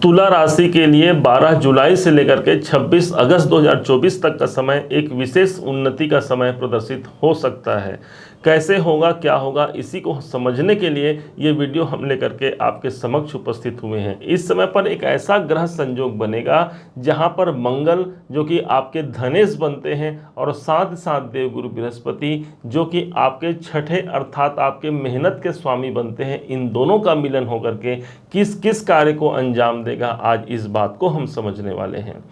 तुला राशि के लिए 12 जुलाई से लेकर के 26 अगस्त 2024 तक का समय एक विशेष उन्नति का समय प्रदर्शित हो सकता है। कैसे होगा, क्या होगा, इसी को समझने के लिए ये वीडियो हम लेकर के आपके समक्ष उपस्थित हुए हैं। इस समय पर एक ऐसा ग्रह संयोग बनेगा जहां पर मंगल जो कि आपके धनेश बनते हैं और साथ साथ देवगुरु बृहस्पति जो कि आपके छठे अर्थात आपके मेहनत के स्वामी बनते हैं, इन दोनों का मिलन होकर के किस किस कार्य को अंजाम देगा, आज इस बात को हम समझने वाले हैं।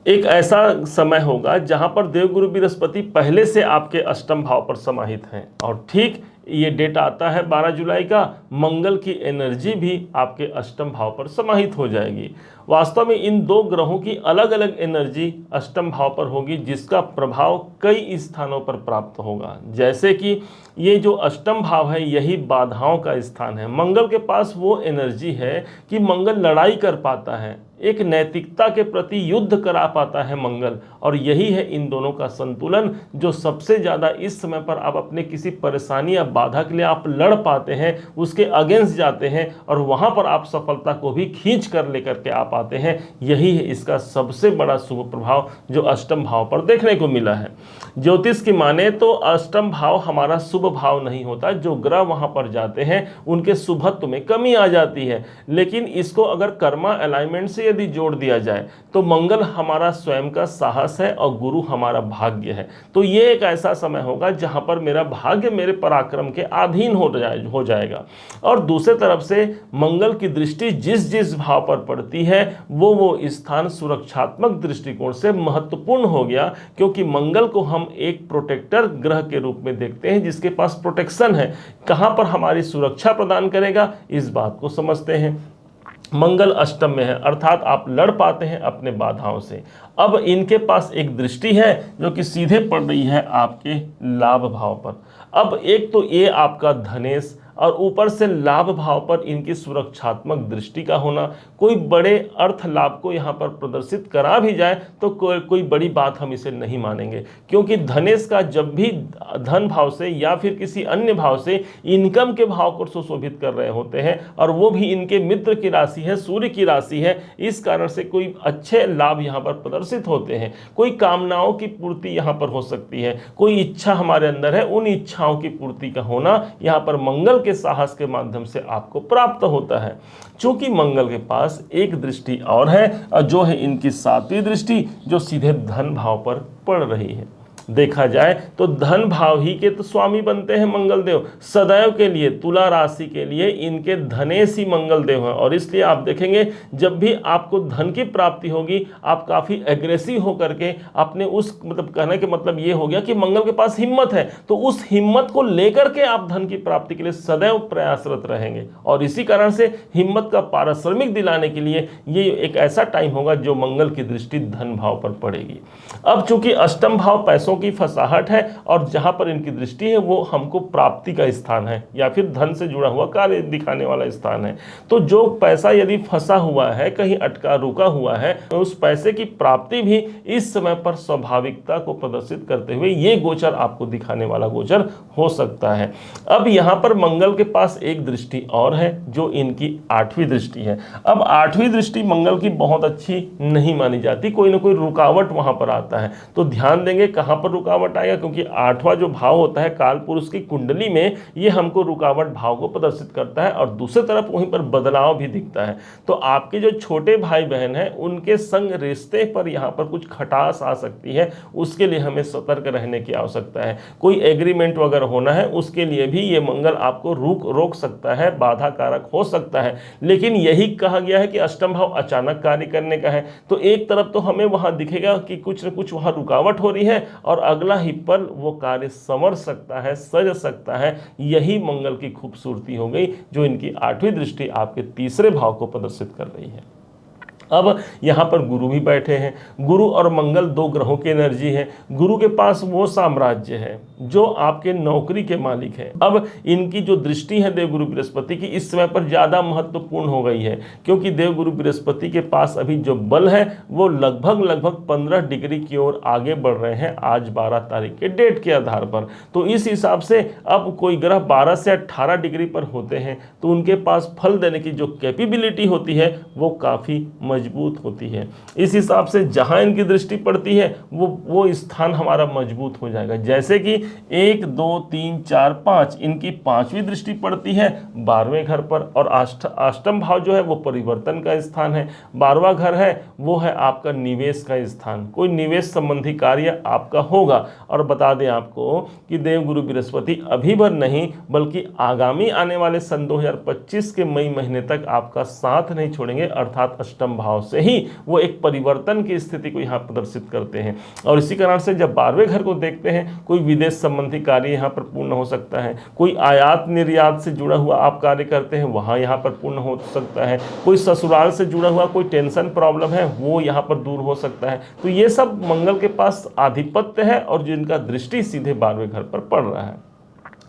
एक ऐसा समय होगा जहां पर देवगुरु बृहस्पति पहले से आपके अष्टम भाव पर समाहित हैं और ठीक ये डेट आता है 12 जुलाई का, मंगल की एनर्जी भी आपके अष्टम भाव पर समाहित हो जाएगी। वास्तव में इन दो ग्रहों की अलग अलग एनर्जी अष्टम भाव पर होगी जिसका प्रभाव कई स्थानों पर प्राप्त होगा। जैसे कि ये जो अष्टम भाव है यही बाधाओं का स्थान है। मंगल के पास वो एनर्जी है कि मंगल लड़ाई कर पाता है, एक नैतिकता के प्रति युद्ध करा पाता है मंगल, और यही है इन दोनों का संतुलन जो सबसे ज़्यादा इस समय पर आप अपने किसी परेशानी या बाधा के लिए आप लड़ पाते हैं, उसके अगेंस्ट जाते हैं और वहाँ पर आप सफलता को भी खींच कर लेकर के आ पाते हैं। यही है इसका सबसे बड़ा शुभ प्रभाव जो अष्टम भाव पर देखने को मिला है। ज्योतिष की माने तो अष्टम भाव हमारा शुभ भाव नहीं होता, जो ग्रह वहाँ पर जाते हैं उनके शुभत्व में कमी आ जाती है, लेकिन इसको अगर कर्मा अलाइनमेंट से यदि जोड़ दिया जाए तो मंगल हमारा स्वयं का साहस है और गुरु हमारा भाग्य है। तो ये एक ऐसा समय होगा जहां पर मेरा भाग्य मेरे पराक्रम के अधीन हो जाएगा। और दूसरे तरफ से मंगल की दृष्टि जिस जिस भाव पर पड़ती है वो स्थान सुरक्षात्मक दृष्टिकोण से महत्वपूर्ण हो गया, क्योंकि मंगल को हम एक प्रोटेक्टर ग्रह के रूप में देखते हैं जिसके पास प्रोटेक्शन है। कहां पर हमारी सुरक्षा प्रदान करेगा इस बात को समझते हैं। मंगल अष्टम में है अर्थात आप लड़ पाते हैं अपने बाधाओं से। अब इनके पास एक दृष्टि है जो कि सीधे पड़ रही है आपके लाभ भाव पर। अब एक तो ये आपका धनेश और ऊपर से लाभ भाव पर इनकी सुरक्षात्मक दृष्टि का होना, कोई बड़े अर्थ लाभ को यहाँ पर प्रदर्शित करा भी जाए तो कोई बड़ी बात हम इसे नहीं मानेंगे, क्योंकि धनेश का जब भी धन भाव से या फिर किसी अन्य भाव से इनकम के भाव को सुशोभित कर रहे होते हैं और वो भी इनके मित्र की राशि है, सूर्य की राशि है, इस कारण से कोई अच्छे लाभ यहाँ पर प्रदर्शित होते हैं। कोई कामनाओं की पूर्ति यहाँ पर हो सकती है, कोई इच्छा हमारे अंदर है, उन इच्छाओं की पूर्ति का होना यहाँ पर मंगल के साहस के माध्यम से आपको प्राप्त होता है। चूंकि मंगल के पास एक दृष्टि और है और जो है इनकी 7वीं दृष्टि जो सीधे धन भाव पर पड़ रही है। देखा जाए तो धन भाव ही के तो स्वामी बनते हैं मंगल देव। सदैव के लिए तुला राशि के लिए इनके धनेश ही मंगल देव हैं और इसलिए आप देखेंगे जब भी आपको धन की प्राप्ति होगी आप काफ़ी एग्रेसिव होकर के अपने उस कहने के मतलब ये हो गया कि मंगल के पास हिम्मत है, तो उस हिम्मत को लेकर के आप धन की प्राप्ति के लिए सदैव प्रयासरत रहेंगे और इसी कारण से हिम्मत का पारिश्रमिक दिलाने के लिए ये एक ऐसा टाइम होगा जो मंगल की दृष्टि धन भाव पर पड़ेगी। अब चूंकि अष्टम भाव पैसों की फसाहट है और जहां पर इनकी दृष्टि है वो हमको प्राप्ति का स्थान है या फिर धन से जुड़ा हुआ कार्य दिखाने वाला स्थान है। तो जो पैसा यदि फंसा हुआ है, कहीं अटका रुका हुआ है, तो उस पैसे की प्राप्ति भी इस समय पर स्वाभाविकता को प्रदर्शित करते हुए ये गोचर आपको दिखाने वाला गोचर हो सकता है। अब यहां पर मंगल के पास एक दृष्टि और है जो इनकी 8वीं दृष्टि है। अब 8वीं दृष्टि मंगल की बहुत अच्छी नहीं मानी जाती, कोई ना कोई रुकावट वहां पर आता है। तो ध्यान देंगे कहां पर रुकावट आएगा, क्योंकि 8वां जो भाव होता है काल पुरुष की कुंडली में ये हमको रुकावट भाव को प्रदर्शित करता है और दूसरी तरफ वहीं पर बदलाव भी दिखता है। तो आपके जो छोटे भाई बहन हैं उनके संग रिश्ते पर यहाँ पर कुछ खटास आ सकती है, उसके लिए हमें सतर्क रहने की आवश्यकता है। कोई एग्रीमेंट वगैरह होना है उसके लिए भी ये मंगल आपको रोक सकता है, बाधा कारक हो सकता है। लेकिन यही कहा गया है कि अष्टम भाव अचानक कार्य करने का है, तो एक तरफ तो हमें वहां दिखेगा कि कुछ न कुछ वहां रुकावट हो रही है और अगला ही पल वो कार्य संवर सकता है, सज सकता है। यही मंगल की खूबसूरती हो गई जो इनकी 8वीं दृष्टि आपके तीसरे भाव को प्रदर्शित कर रही है। अब यहाँ पर गुरु भी बैठे हैं। गुरु और मंगल दो ग्रहों की एनर्जी है। गुरु के पास वो साम्राज्य है जो आपके नौकरी के मालिक है। अब इनकी जो दृष्टि है देवगुरु बृहस्पति की इस समय पर ज़्यादा महत्वपूर्ण हो गई है, क्योंकि देवगुरु बृहस्पति के पास अभी जो बल है वो लगभग 15 डिग्री की ओर आगे बढ़ रहे हैं आज 12 तारीख के डेट के आधार पर। तो इस हिसाब से अब कोई ग्रह 12 से 18 डिग्री पर होते हैं तो उनके पास फल देने की जो कैपेबिलिटी होती है वो काफ़ी मजबूत होती है। इस हिसाब से जहां इनकी दृष्टि पड़ती है वो स्थान हमारा मजबूत हो जाएगा। जैसे कि 1 2 3 4 5 इनकी 5वीं दृष्टि पड़ती है 12वें घर पर, और अष्टम भाव जो है वो परिवर्तन का स्थान है। 12वां घर है वो है आपका निवेश का स्थान, कोई निवेश संबंधी कार्य आपका होगा। और बता दें आपको कि देवगुरु बृहस्पति अभी भर नहीं बल्कि आगामी आने वाले सन 2025 के मई महीने तक आपका साथ नहीं छोड़ेंगे, अर्थात अष्टम भाव से ही वो एक परिवर्तन की स्थिति को यहाँ प्रदर्शित करते हैं। और इसी कारण से जब 12वें घर को देखते हैं कोई विदेश संबंधी कार्य यहाँ पर पूर्ण हो सकता है, कोई आयात निर्यात से जुड़ा हुआ आप कार्य करते हैं वहाँ यहाँ पर पूर्ण हो सकता है, कोई ससुराल से जुड़ा हुआ कोई टेंशन प्रॉब्लम है वो यहाँ पर दूर हो सकता है। तो ये सब मंगल के पास आधिपत्य है और जिनका दृष्टि सीधे 12वें घर पर पड़ रहा है।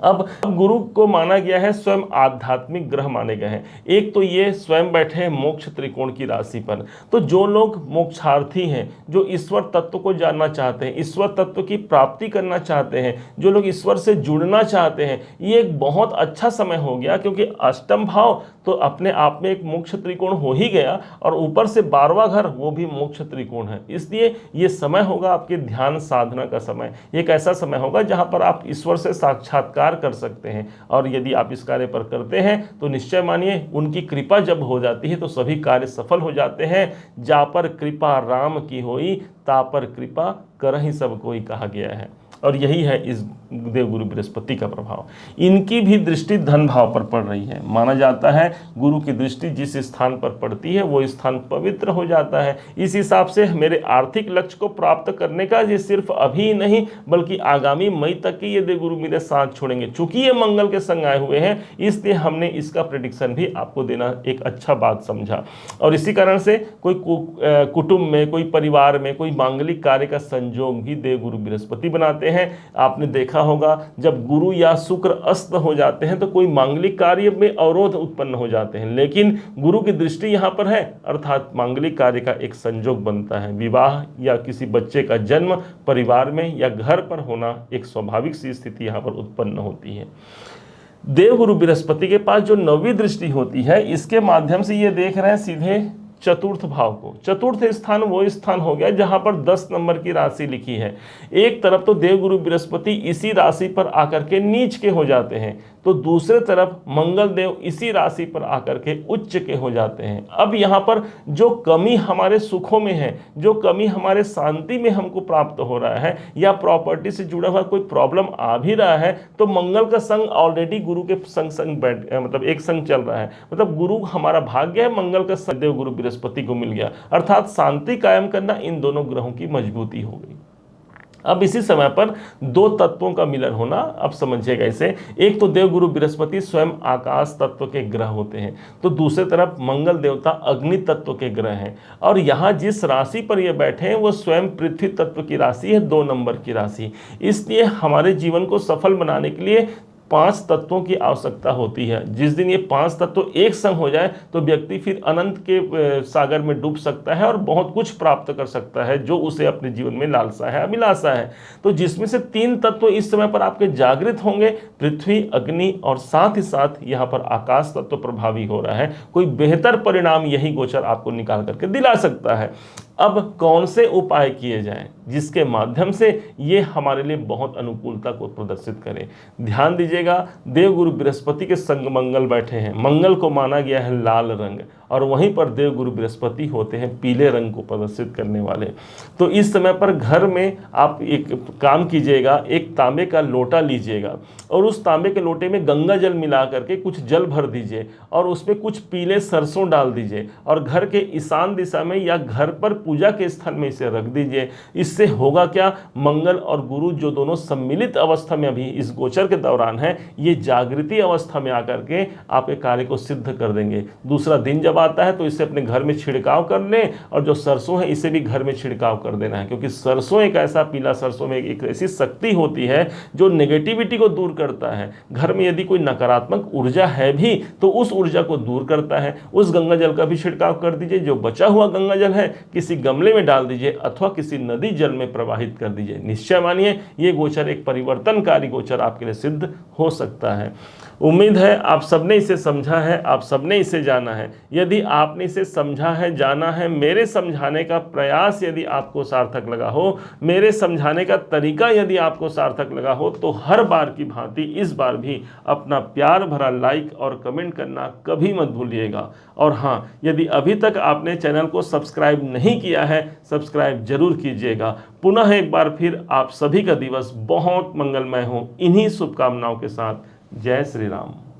अब गुरु को माना गया है स्वयं आध्यात्मिक ग्रह माने गए हैं। एक तो ये स्वयं बैठे हैं मोक्ष त्रिकोण की राशि पर। तो जो लोग मोक्षार्थी हैं, जो ईश्वर तत्व को जानना चाहते हैं, ईश्वर तत्व की प्राप्ति करना चाहते हैं, जो लोग ईश्वर से जुड़ना चाहते हैं, ये एक बहुत अच्छा समय हो गया, क्योंकि अष्टम भाव तो अपने आप में एक मोक्ष त्रिकोण हो ही गया और ऊपर से 12वां घर वो भी मोक्ष त्रिकोण है। इसलिए ये समय होगा आपके ध्यान साधना का समय। एक ऐसा समय होगा जहाँ पर आप ईश्वर से साक्षात्कार कर सकते हैं, और यदि आप इस कार्य पर करते हैं तो निश्चय मानिए उनकी कृपा जब हो जाती है तो सभी कार्य सफल हो जाते हैं। जा पर कृपा राम की होई ता पर कृपा करहि सब कोई कहा गया है। और यही है इस देवगुरु बृहस्पति का प्रभाव। इनकी भी दृष्टि धन भाव पर पड़ रही है। माना जाता है गुरु की दृष्टि जिस स्थान पर पड़ती है वो स्थान पवित्र हो जाता है। इस हिसाब से मेरे आर्थिक लक्ष्य को प्राप्त करने का ये सिर्फ अभी नहीं बल्कि आगामी मई तक की ये देवगुरु मेरे साथ छोड़ेंगे। चूंकि ये मंगल के संग आए हुए हैं इसलिए हमने इसका प्रेडिक्शन भी आपको देना एक अच्छा बात समझा। और इसी कारण से कोई कुटुंब में, कोई परिवार में कोई मांगलिक कार्य का संयोग भी देवगुरु बृहस्पति बनाते हैं। आपने देखा होगा जब गुरु या शुक्र अस्त हो जाते हैं तो कोई मांगलिक कार्य में अवरोध उत्पन्न हो जाते हैं, लेकिन गुरु की दृष्टि यहाँ पर है अर्थात मांगलिक कार्य का एक संयोग बनता है। विवाह या किसी बच्चे का जन्म परिवार में या घर पर होना एक स्वाभाविक सी स्थिति यहाँ पर उत्पन्न होती है। देवगुरु बृहस्पति के पास जो 9वीं दृष्टि होती है इसके माध्यम से ये देख रहे हैं सीधे चतुर्थ भाव को। चतुर्थ स्थान वो स्थान हो गया जहां पर 10 नंबर की राशि लिखी है। एक तरफ तो देवगुरु बृहस्पति इसी राशि पर आकर के नीच के हो जाते हैं, तो दूसरे तरफ मंगल देव इसी राशि पर आकर के उच्च के हो जाते हैं। अब यहाँ पर जो कमी हमारे सुखों में है, जो कमी हमारे शांति में हमको प्राप्त हो रहा है या प्रॉपर्टी से जुड़ा हुआ कोई प्रॉब्लम आ भी रहा है, तो मंगल का संग ऑलरेडी गुरु के संग मतलब एक संग चल रहा है। मतलब गुरु हमारा भाग्य है, मंगल का संग देवगुरु बृहस्पति को मिल गया, अर्थात शांति कायम करना इन दोनों ग्रहों की मजबूती हो गई। अब इसी समय पर दो तत्वों का मिलन होना, अब समझिएगा इसे। एक तो देवगुरु बृहस्पति स्वयं आकाश तत्व के ग्रह होते हैं, तो दूसरे तरफ मंगल देवता अग्नि तत्व के ग्रह हैं, और यहाँ जिस राशि पर ये बैठे हैं वो स्वयं पृथ्वी तत्व की राशि है, 2 नंबर की राशि। इसलिए हमारे जीवन को सफल बनाने के लिए 5 तत्वों की आवश्यकता होती है। जिस दिन ये 5 तत्व एक संग हो जाए तो व्यक्ति फिर अनंत के सागर में डूब सकता है और बहुत कुछ प्राप्त कर सकता है जो उसे अपने जीवन में लालसा है, अभिलाषा है। तो जिसमें से 3 तत्व इस समय पर आपके जागृत होंगे, पृथ्वी, अग्नि और साथ ही साथ यहाँ पर आकाश तत्व प्रभावी हो रहा है। कोई बेहतर परिणाम यही गोचर आपको निकाल करके दिला सकता है। अब कौन से उपाय किए जाएं जिसके माध्यम से ये हमारे लिए बहुत अनुकूलता को प्रदर्शित करें। ध्यान दीजिएगा, देवगुरु बृहस्पति के संग मंगल बैठे हैं। मंगल को माना गया है लाल रंग, और वहीं पर देवगुरु बृहस्पति होते हैं पीले रंग को प्रदर्शित करने वाले। तो इस समय पर घर में आप एक काम कीजिएगा, एक तांबे का लोटा लीजिएगा और उस तांबे के लोटे में गंगा जल मिला करके कुछ जल भर दीजिए और उसमें कुछ पीले सरसों डाल दीजिए और घर के ईशान दिशा में या घर पर पूजा के स्थान में इसे रख दीजिए। इससे होगा क्या, मंगल और गुरु जो दोनों सम्मिलित अवस्था में अभी इस गोचर के दौरान है, ये जागृति अवस्था में आकर के आपके कार्य को सिद्ध कर देंगे। दूसरा दिन जब आता है तो इसे अपने घर में छिड़काव कर लें, और जो सरसों है इसे भी घर में छिड़काव कर देना है, क्योंकि सरसों एक ऐसा, पीला सरसों में एक ऐसी शक्ति होती है जो नेगेटिविटी को दूर करता है। घर में यदि कोई नकारात्मक ऊर्जा है भी तो उस ऊर्जा को दूर करता है। उस गंगा जल का भी छिड़काव कर दीजिए। जो बचा हुआ गंगा जल है किसी गमले में डाल दीजिए अथवा किसी नदी जल में प्रवाहित कर दीजिए। निश्चय मानिए ये गोचर एक परिवर्तनकारी गोचर आपके लिए सिद्ध हो सकता है। उम्मीद है आप सबने इसे समझा है, आप सबने इसे जाना है। यदि आपने इसे समझा है, जाना है, मेरे समझाने का प्रयास यदि आपको सार्थक लगा हो, मेरे समझाने का तरीका यदि आपको सार्थक लगा हो, तो हर बार की भांति इस बार भी अपना प्यार भरा लाइक और कमेंट करना कभी मत भूलिएगा। और हाँ, यदि अभी तक आपने चैनल को सब्सक्राइब नहीं किया है, सब्सक्राइब जरूर कीजिएगा। पुनः एक बार फिर आप सभी का दिवस बहुत मंगलमय हो, इन्हीं शुभकामनाओं के साथ। जय श्री राम।